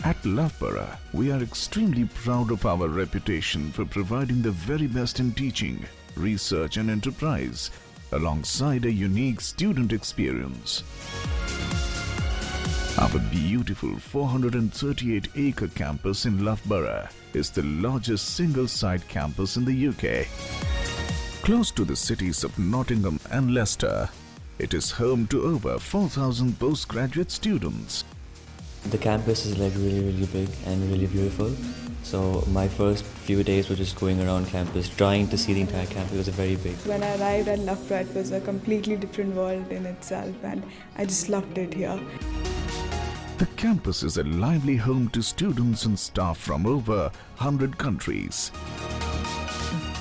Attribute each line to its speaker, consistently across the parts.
Speaker 1: At Loughborough, we are extremely proud of our reputation for providing the very best in teaching, research and enterprise, alongside a unique student experience. Our beautiful 438-acre campus in Loughborough is the largest single-site campus in the UK. Close to the cities of Nottingham and Leicester, it is home to over 4,000 postgraduate students.
Speaker 2: The campus is like really big and really beautiful. So my first few days were just going around campus, trying to see the entire campus. It was very big.
Speaker 3: When I arrived at Loughborough, it was a completely different world in itself, and I just loved it here.
Speaker 1: The campus is a lively home to students and staff from over 100 countries.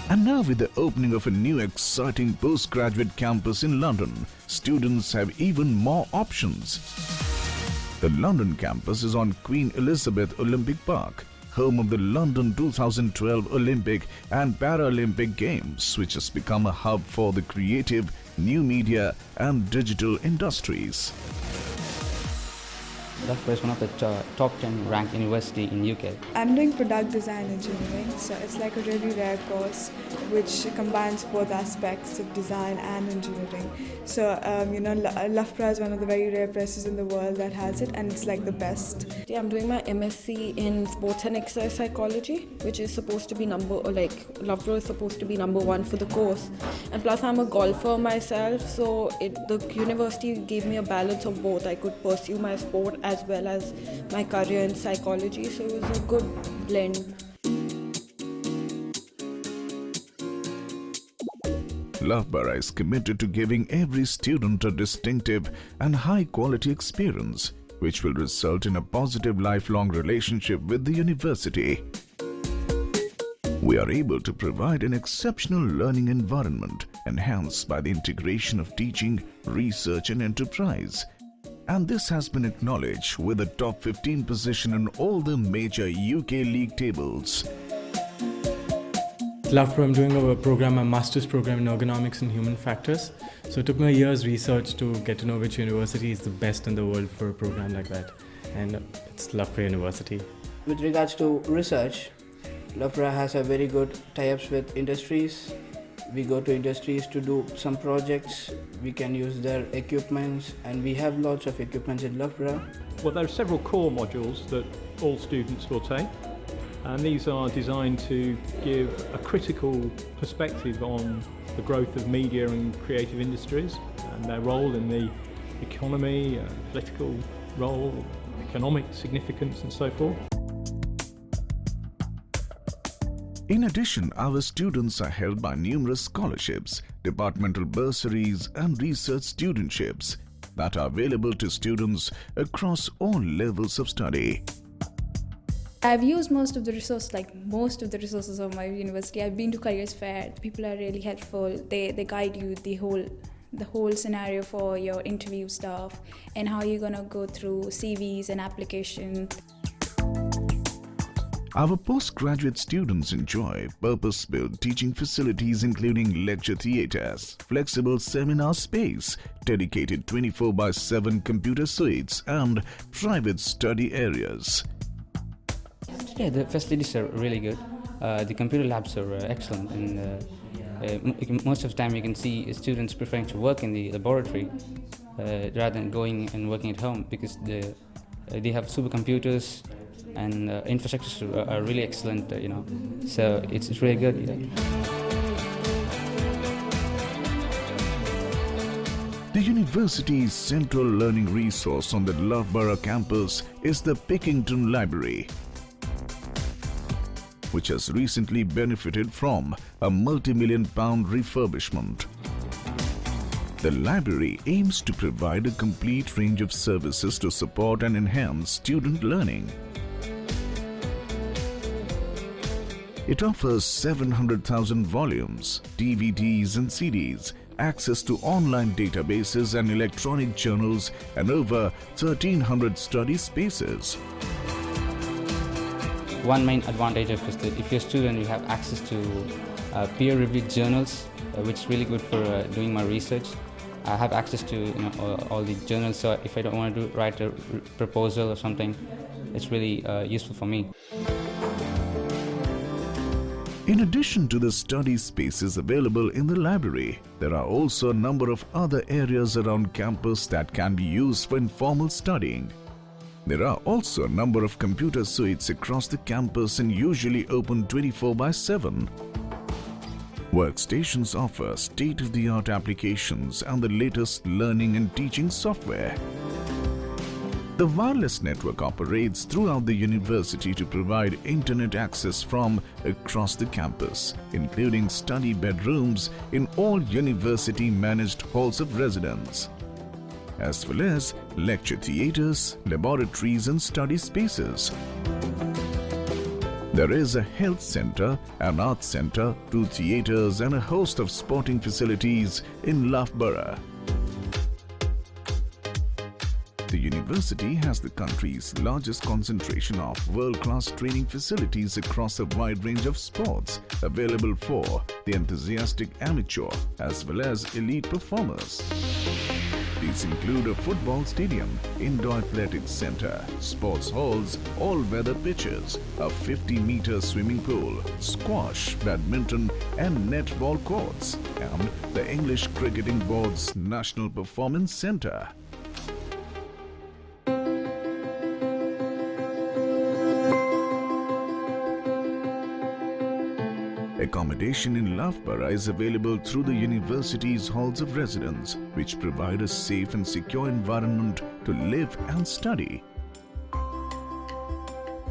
Speaker 1: And now with the opening of a new exciting postgraduate campus in London, students have even more options. The London campus is on Queen Elizabeth Olympic Park, home of the London 2012 Olympic and Paralympic Games, which has become a hub for the creative, new media and digital industries.
Speaker 4: Loughborough is one of the top 10 ranked university in UK.
Speaker 3: I'm doing product design engineering, so it's like a really rare course which combines both aspects of design and engineering. So, Loughborough is one of the very rare places in the world that has it, and it's like the best.
Speaker 5: Yeah, I'm doing my MSc in sports and exercise psychology, which is supposed to be Loughborough is supposed to be #1 for the course. And plus I'm a golfer myself, so the university gave me a balance of both. I could pursue my sport as well as my career in psychology, so it was a good blend.
Speaker 1: Loughborough is committed to giving every student a distinctive and high-quality experience, which will result in a positive lifelong relationship with the university. We are able to provide an exceptional learning environment enhanced by the integration of teaching, research and enterprise. And this has been acknowledged with a top 15 position in all the major UK league tables.
Speaker 6: Loughborough, I'm doing a master's program in ergonomics and human factors. So it took me a year's research to get to know which university is the best in the world for a program like that. And it's Loughborough University.
Speaker 7: With regards to research, Loughborough has a very good tie-ups with industries. We go to industries to do some projects. We can use their equipments, and we have lots of equipments in Loughborough.
Speaker 8: Well, there are several core modules that all students will take, and these are designed to give a critical perspective on the growth of media and creative industries and their role in the economy, political role, economic significance and so forth.
Speaker 1: In addition, our students are held by numerous scholarships, departmental bursaries and research studentships that are available to students across all levels of study.
Speaker 9: I've used most of the resources of my university. I've been to careers fair. People are really helpful. They guide you the whole scenario for your interview stuff and how you're gonna go through CVs and applications.
Speaker 1: Our postgraduate students enjoy purpose-built teaching facilities including lecture theatres, flexible seminar space, dedicated 24/7 computer suites and private study areas.
Speaker 4: Yeah, the facilities are really good. The computer labs are excellent, and most of the time you can see students preferring to work in the laboratory rather than going and working at home, because they have supercomputers and infrastructures are really excellent. So it's really good.
Speaker 1: The university's central learning resource on the Loughborough campus is the Pickington Library, which has recently benefited from a multi-million-pound refurbishment. The library aims to provide a complete range of services to support and enhance student learning. It offers 700,000 volumes, DVDs and CDs, access to online databases and electronic journals, and over 1,300 study spaces.
Speaker 4: One main advantage of is that if you're a student, you have access to peer-reviewed journals, which is really good for doing my research. I have access to all the journals, so if I don't want to write a proposal or something, it's really useful for me.
Speaker 1: In addition to the study spaces available in the library, there are also a number of other areas around campus that can be used for informal studying. There are also a number of computer suites across the campus and usually open 24/7. Workstations offer state-of-the-art applications and the latest learning and teaching software. The wireless network operates throughout the university to provide internet access from across the campus, including study bedrooms in all university-managed halls of residence, as well as lecture theatres, laboratories and study spaces. There is a health centre, an arts centre, 2 theatres and a host of sporting facilities in Loughborough. The university has the country's largest concentration of world-class training facilities across a wide range of sports available for the enthusiastic amateur as well as elite performers. These include a football stadium, indoor athletics centre, sports halls, all-weather pitches, a 50-metre swimming pool, squash, badminton and netball courts, and the English Cricketing Board's National Performance Centre. Accommodation in Loughborough is available through the university's halls of residence, which provide a safe and secure environment to live and study.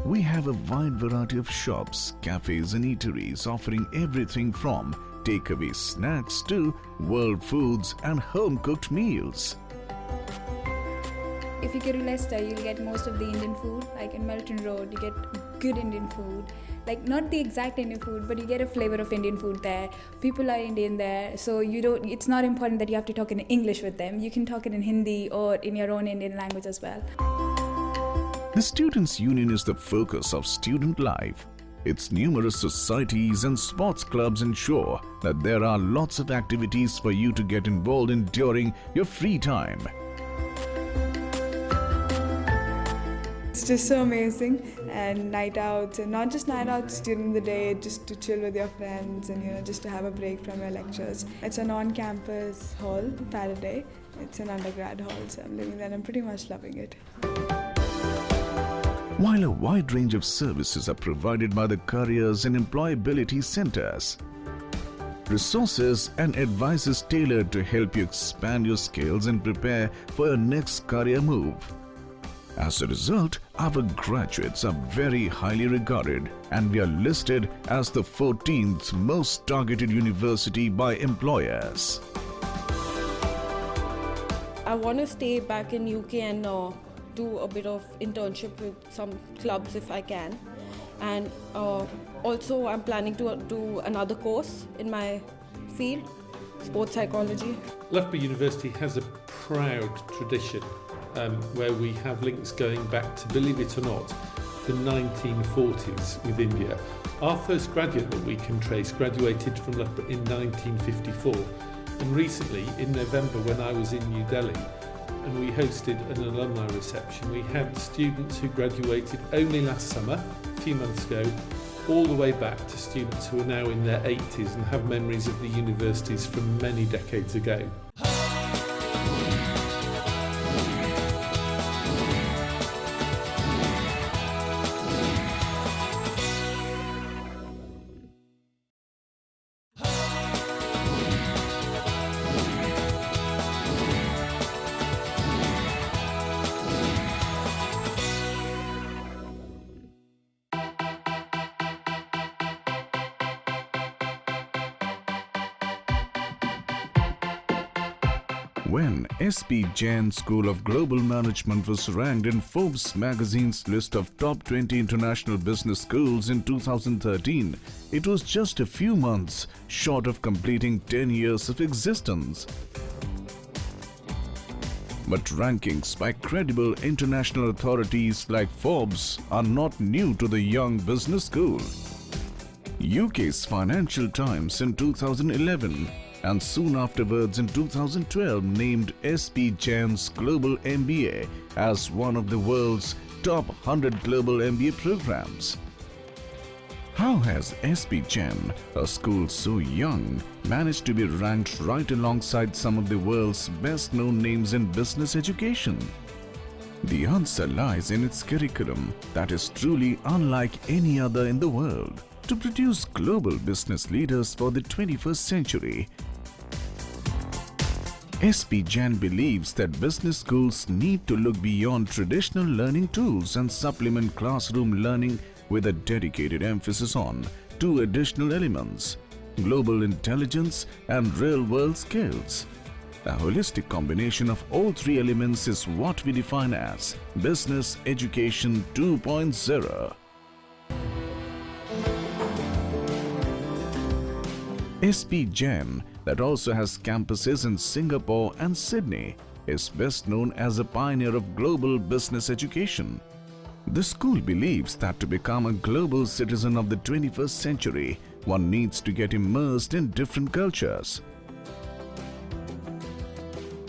Speaker 1: We have a wide variety of shops, cafes and eateries offering everything from takeaway snacks to world foods and home-cooked meals.
Speaker 9: If you go to Leicester, you'll get most of the Indian food. Like in Melton Road, you get good Indian food. Like not the exact Indian food, but you get a flavor of Indian food there. People are Indian there, so it's not important that you have to talk in English with them. You can talk it in Hindi or in your own Indian language as well.
Speaker 1: The Students' Union is the focus of student life. Its numerous societies and sports clubs ensure that there are lots of activities for you to get involved in during your free time.
Speaker 3: It's just so amazing, and night outs, and not just night outs during the day, just to chill with your friends and just to have a break from your lectures. It's an on-campus hall, Faraday. It's an undergrad hall, so I'm living there and I'm pretty much loving it.
Speaker 1: While a wide range of services are provided by the careers and employability centers, resources and advice is tailored to help you expand your skills and prepare for your next career move. As a result, our graduates are very highly regarded, and we are listed as the 14th most targeted university by employers.
Speaker 5: I want to stay back in UK and do a bit of internship with some clubs if I can. And also I'm planning to do another course in my field, sports psychology.
Speaker 10: Loughborough University has a proud tradition where we have links going back to, believe it or not, the 1940s with India. Our first graduate that we can trace graduated from Loughborough in 1954, and recently in November when I was in New Delhi and we hosted an alumni reception, we had students who graduated only last summer, a few months ago, all the way back to students who are now in their 80s and have memories of the universities from many decades ago.
Speaker 1: When S.P. Jain School of Global Management was ranked in Forbes magazine's list of top 20 international business schools in 2013, it was just a few months short of completing 10 years of existence. But rankings by credible international authorities like Forbes are not new to the young business school. UK's Financial Times in 2011 and soon afterwards in 2012 named S.P. Jain's Global MBA as one of the world's top 100 global MBA programs. How has S.P. Jain, a school so young, managed to be ranked right alongside some of the world's best-known names in business education? The answer lies in its curriculum that is truly unlike any other in the world to produce global business leaders for the 21st century. S.P. Jain believes that business schools need to look beyond traditional learning tools and supplement classroom learning with a dedicated emphasis on two additional elements: global intelligence and real-world skills. A holistic combination of all three elements is what we define as Business Education 2.0. S.P. Jain, that also has campuses in Singapore and Sydney, is best known as a pioneer of global business education. The school believes that to become a global citizen of the 21st century, one needs to get immersed in different cultures.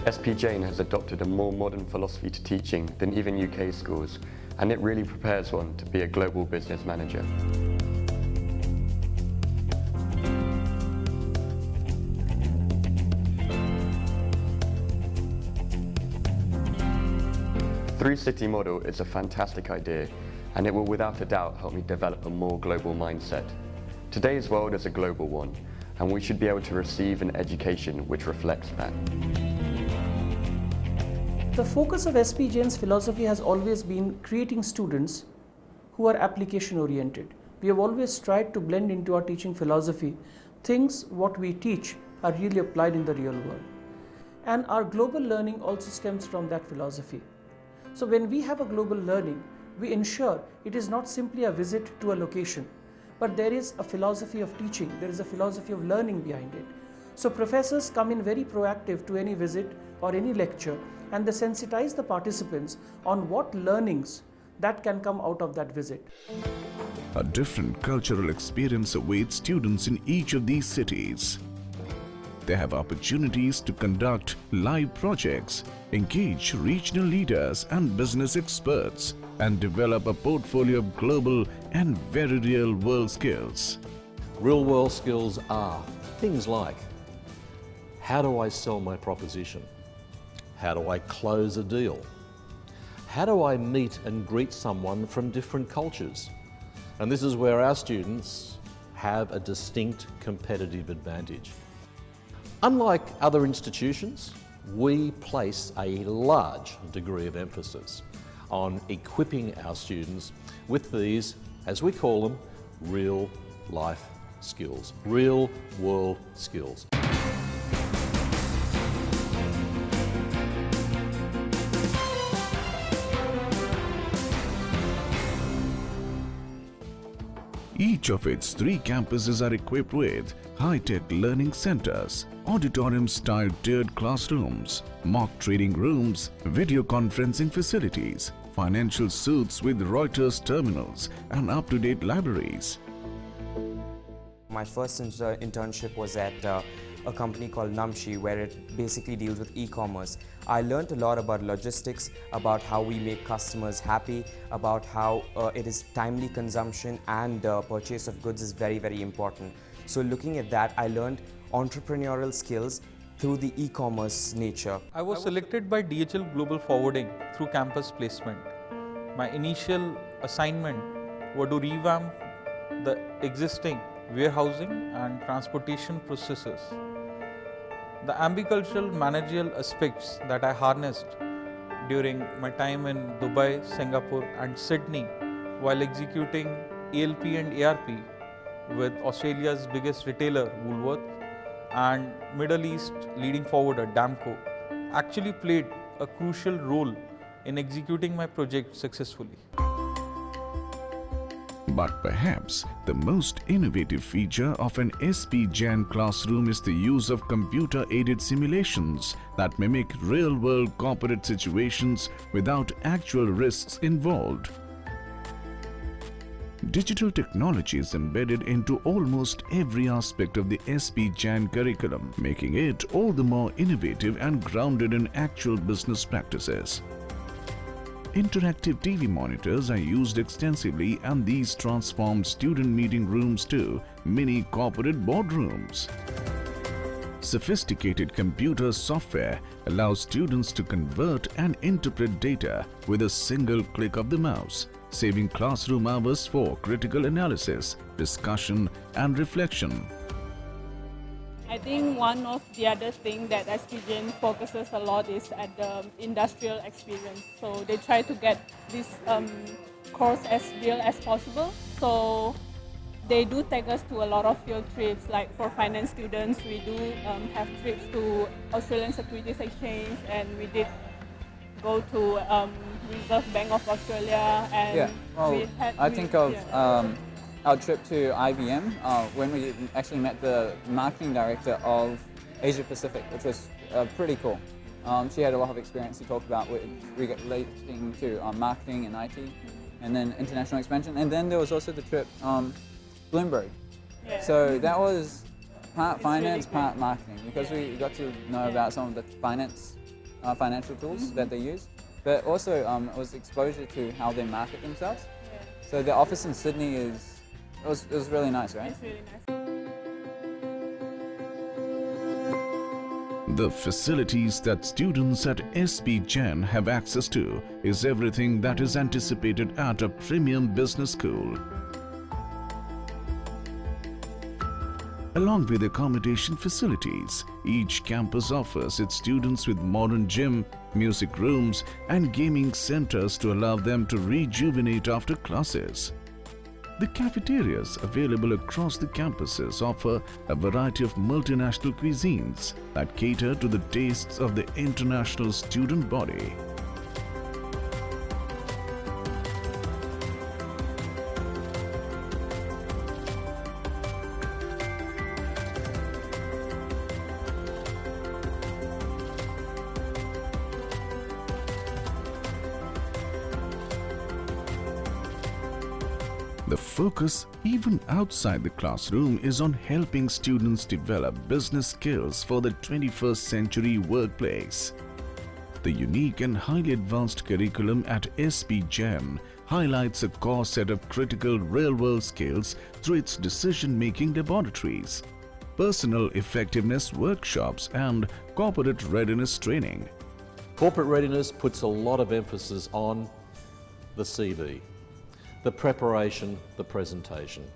Speaker 11: S.P. Jain has adopted a more modern philosophy to teaching than even UK schools, and it really prepares one to be a global business manager. The three-city model is a fantastic idea, and it will without a doubt help me develop a more global mindset. Today's world is a global one, and we should be able to receive an education which reflects that.
Speaker 12: The focus of S.P. Jain's philosophy has always been creating students who are application-oriented. We have always tried to blend into our teaching philosophy things what we teach are really applied in the real world. And our global learning also stems from that philosophy. So when we have a global learning, we ensure it is not simply a visit to a location, but there is a philosophy of teaching, there is a philosophy of learning behind it. So professors come in very proactive to any visit or any lecture, and they sensitize the participants on what learnings that can come out of that visit.
Speaker 1: A different cultural experience awaits students in each of these cities. They have opportunities to conduct live projects, engage regional leaders and business experts, and develop a portfolio of global and very real-world skills.
Speaker 13: Real-world skills are things like: how do I sell my proposition? How do I close a deal? How do I meet and greet someone from different cultures? And this is where our students have a distinct competitive advantage. Unlike other institutions, we place a large degree of emphasis on equipping our students with these, as we call them, real-life skills, real-world skills.
Speaker 1: Each of its three campuses are equipped with high-tech learning centers, auditorium-style tiered classrooms, mock trading rooms, video conferencing facilities, financial suites with Reuters terminals, and up-to-date libraries.
Speaker 14: My first internship was at a company called Namshi, where it basically deals with e-commerce. I learned a lot about logistics, about how we make customers happy, about how it is timely consumption and purchase of goods is very, very important. So looking at that, I learned entrepreneurial skills through the e-commerce nature.
Speaker 15: I was selected by DHL Global Forwarding through campus placement. My initial assignment was to revamp the existing warehousing and transportation processes. The ambicultural managerial aspects that I harnessed during my time in Dubai, Singapore and Sydney while executing ELP and ARP with Australia's biggest retailer Woolworths and Middle East leading forwarder Damco actually played a crucial role in executing my project successfully.
Speaker 1: But perhaps the most innovative feature of an SP Jain classroom is the use of computer-aided simulations that mimic real-world corporate situations without actual risks involved. Digital technology is embedded into almost every aspect of the SP Jain curriculum, making it all the more innovative and grounded in actual business practices. Interactive TV monitors are used extensively, and these transform student meeting rooms to mini corporate boardrooms. Sophisticated computer software allows students to convert and interpret data with a single click of the mouse, saving classroom hours for critical analysis, discussion, and reflection.
Speaker 16: I think one of the other things that SP Jain focuses a lot is at the industrial experience. So they try to get this course as real as possible. So they do take us to a lot of field trips. Like for finance students, we do have trips to Australian Securities Exchange, and we did go to Reserve Bank of Australia. And
Speaker 17: I think of our trip to IBM when we actually met the marketing director of Asia Pacific, which was pretty cool. She had a lot of experience to talk about relating to marketing and IT, and then international expansion. And then there was also the trip Bloomberg. Yeah. So that was part finance, part marketing, because we got to know about some of the financial tools that they use, but also it was exposure to how they market themselves. Yeah. So the office in Sydney it was really nice, right?
Speaker 16: It's really nice.
Speaker 1: The facilities that students at SP Jain have access to is everything that is anticipated at a premium business school. Along with accommodation facilities, each campus offers its students with modern gym, music rooms, and gaming centers to allow them to rejuvenate after classes. The cafeterias available across the campuses offer a variety of multinational cuisines that cater to the tastes of the international student body. The focus, even outside the classroom, is on helping students develop business skills for the 21st century workplace. The unique and highly advanced curriculum at SP Jain highlights a core set of critical real-world skills through its decision-making laboratories, personal effectiveness workshops, and corporate readiness training.
Speaker 13: Corporate readiness puts a lot of emphasis on the CV. The preparation, the presentation.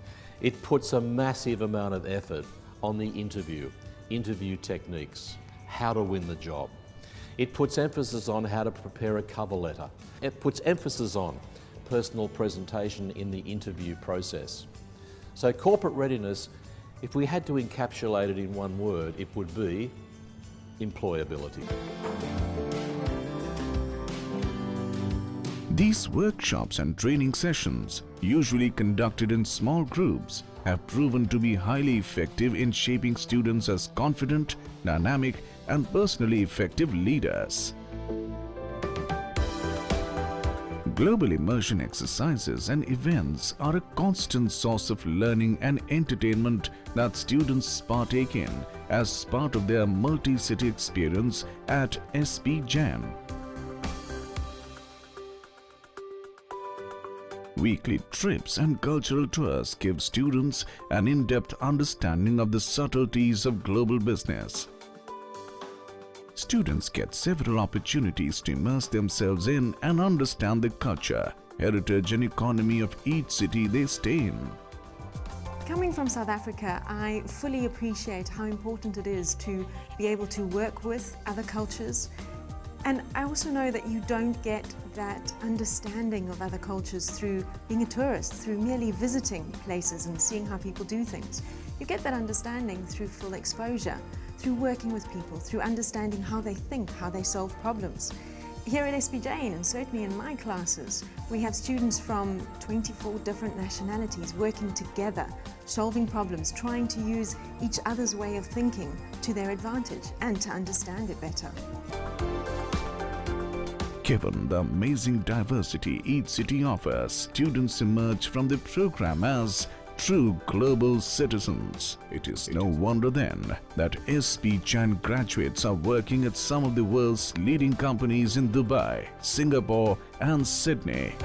Speaker 13: It puts a massive amount of effort on the interview techniques, how to win the job. It puts emphasis on how to prepare a cover letter. It puts emphasis on personal presentation in the interview process. So corporate readiness, if we had to encapsulate it in one word, it would be employability.
Speaker 1: These workshops and training sessions, usually conducted in small groups, have proven to be highly effective in shaping students as confident, dynamic, and personally effective leaders. Global immersion exercises and events are a constant source of learning and entertainment that students partake in as part of their multi-city experience at SP Jain. Weekly trips and cultural tours give students an in-depth understanding of the subtleties of global business. Students get several opportunities to immerse themselves in and understand the culture, heritage, and economy of each city they stay in.
Speaker 18: Coming from South Africa, I fully appreciate how important it is to be able to work with other cultures, And I also know that you don't get that understanding of other cultures through being a tourist, through merely visiting places and seeing how people do things. You get that understanding through full exposure, through working with people, through understanding how they think, how they solve problems. Here at SB Jain, and certainly in my classes, we have students from 24 different nationalities working together, solving problems, trying to use each other's way of thinking to their advantage and to understand it better.
Speaker 1: Given the amazing diversity each city offers, students emerge from the program as true global citizens. It is no wonder then that SB Jain graduates are working at some of the world's leading companies in Dubai, Singapore and Sydney.